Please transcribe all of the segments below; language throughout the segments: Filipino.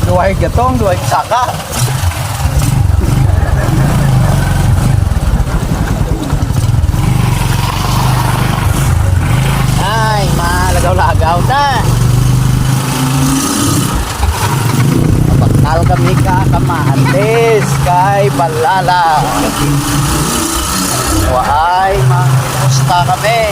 Duhay gatong, duhay saka. Ay, malagaw-lagaw na. Bakal kami kakamatis kay Balala. Waay, mangumusta kami.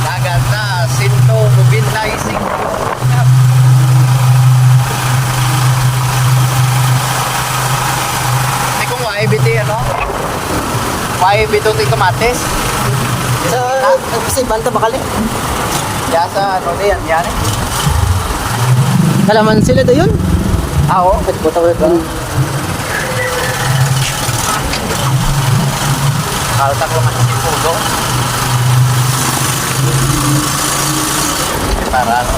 Dagat na, sinto, bubinay, singko. Hindi kung YBT ano? YBT ito kamatis. Sa festival ta bakali. Kaya sa ano na yan eh. Kalaman sila dayon. Oo. Nagbuta ko. Kaltak ko man yung pulo. Para ano.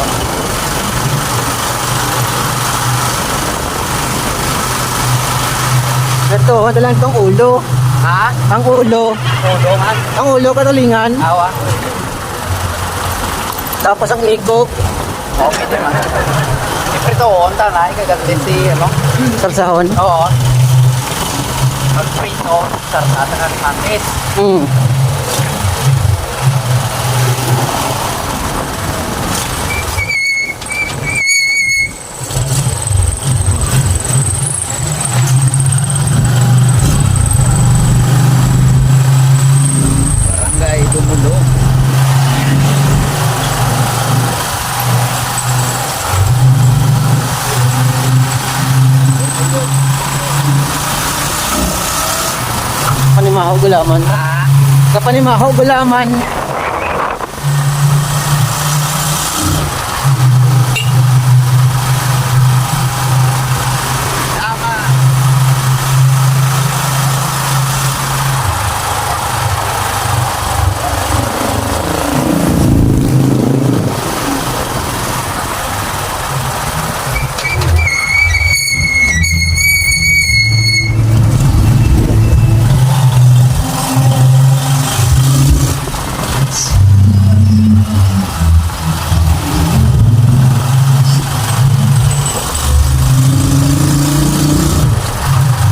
Ito, ito lang tong ulo. Ha? Ang ulo. Pulo man. Ang ulo katulingan. Awa. Tapos ang ikop. Okay naman. Siyempre ito, onta na. Ikagalit si ano. Sarsahon. Oo. Mag-prito. Sarnata ka ni Matis. Mm. Barangay Dumulo. Panimahaw gulaman. Ha? Sa panimahaw gulaman. Tama.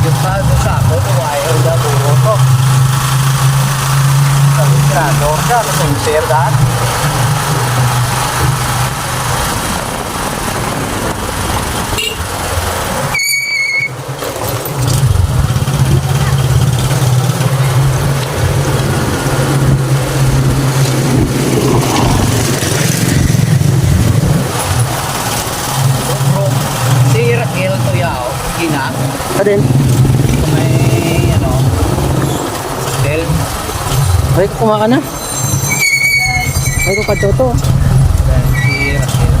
Yung sa ako, wire na buo ko. Sa litrador ka, sincere daan. Si Raquel Tuyao, Gina, Pa din. may ano, Del, Ay, kumain ka na. Ay, ko katoto. si Raquel.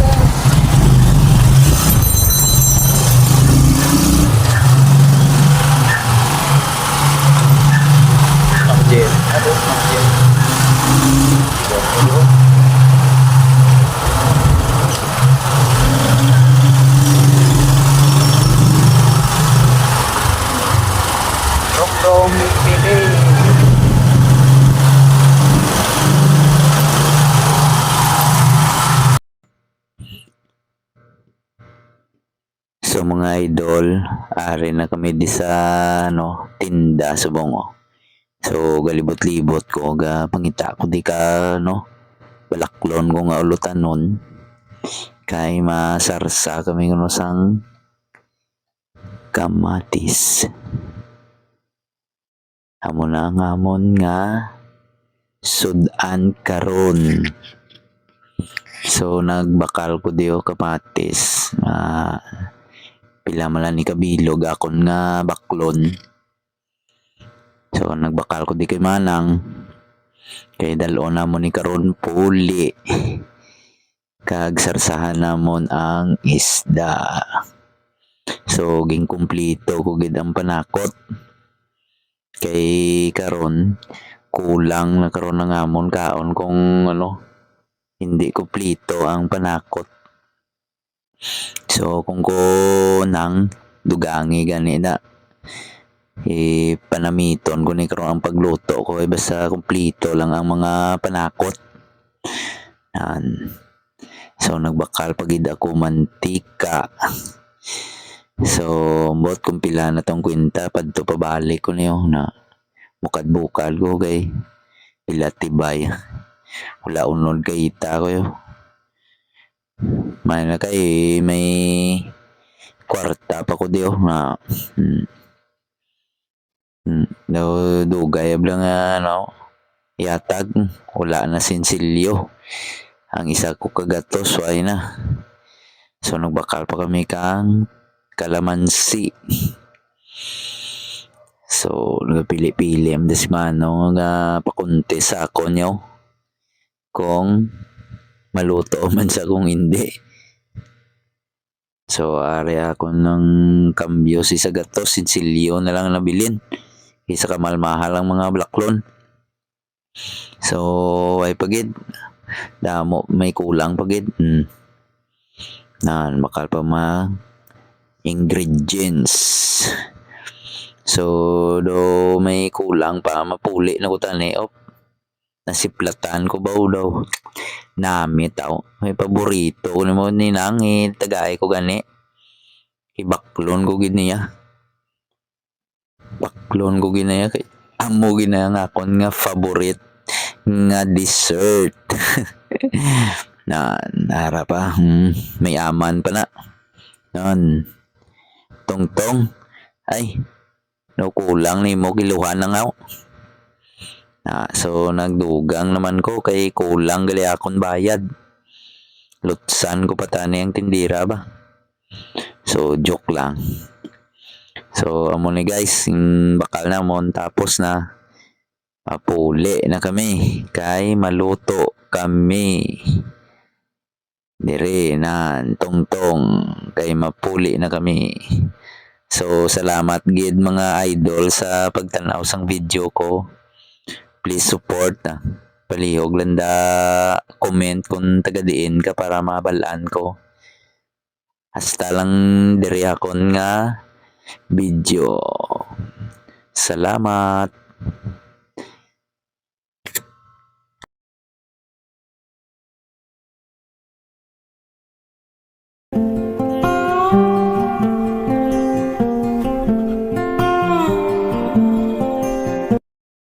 Makjel, ano, Makjel. Rong pili. So mga idol, ari na kami di sa ano, tinda sa Bongo. So galibot-libot ko ga pangita ko di ka no, balaklon ko nga ulutan nun. Kay masarsa kami kuno sang kamatis. Hamon na ang hamon nga sudan karon. So nagbakal ko diyo kamatis. Pila man lang ni kabilog akon nga baklon. So nagbakal ko di kay manang. Kay dalon namon ni karon puli. Kag sarsahan namon ang isda. So ging kumplito ko gid ang panakot. Kay karon kulang na karon na ngamon kaon kung ano hindi kumplito ang panakot. So kung ko nang dugangi gani na panamiton ko ni karon ang pagluto ko basta kumplito lang ang mga panakot. Yan. So nagbakal pagid ako mantika. So bot kung pila na tong kwenta padto pabalik ko niyo na mukad bukal ko kay pila tibay. Wala unod kay ita ko yo. May na kay may kwarta pa ko diyo na daw dugay ablang ano yatag wala na sinsilyo. Ang isa ko kagatos ay na. So nagbakal pa kami kang kalamansi. So nagpili-pili am des mano nga pakunti sa ako nyo kung maluto man sa kung hindi. So ari ako ng kambyo si sagatos sinsilyo na lang nabilin. Isa kamalmahal ang mga blaklon. So ay pagid damo may kulang pagid. Nan bakal pa ma ingredients. So do may kulang pa mapuli na ko tani nasiplatan ko ba daw nami tao may paborito ko mo ni nang tagay ko gani ibaklon ko giniya baklon ko ginaya kay amo ginaya nga akon nga favorite nga dessert. Na nara pa may aman pa na non tongtong ay no kulang ni mo kiluhan na nga so nagdugang naman ko kay kulang gali akon bayad lutsan ko pa tani ang tindira ba so joke lang. So amo ni guys bakal na mo tapos na mapuli na kami kay maluto kami dire na tongtong kay mapuli na kami. So salamat gid mga idol sa pagtanaw sang video ko. Please support palihog landa comment kung taga diin ka para mabalaan ko. Hasta lang diri akon nga video. Salamat.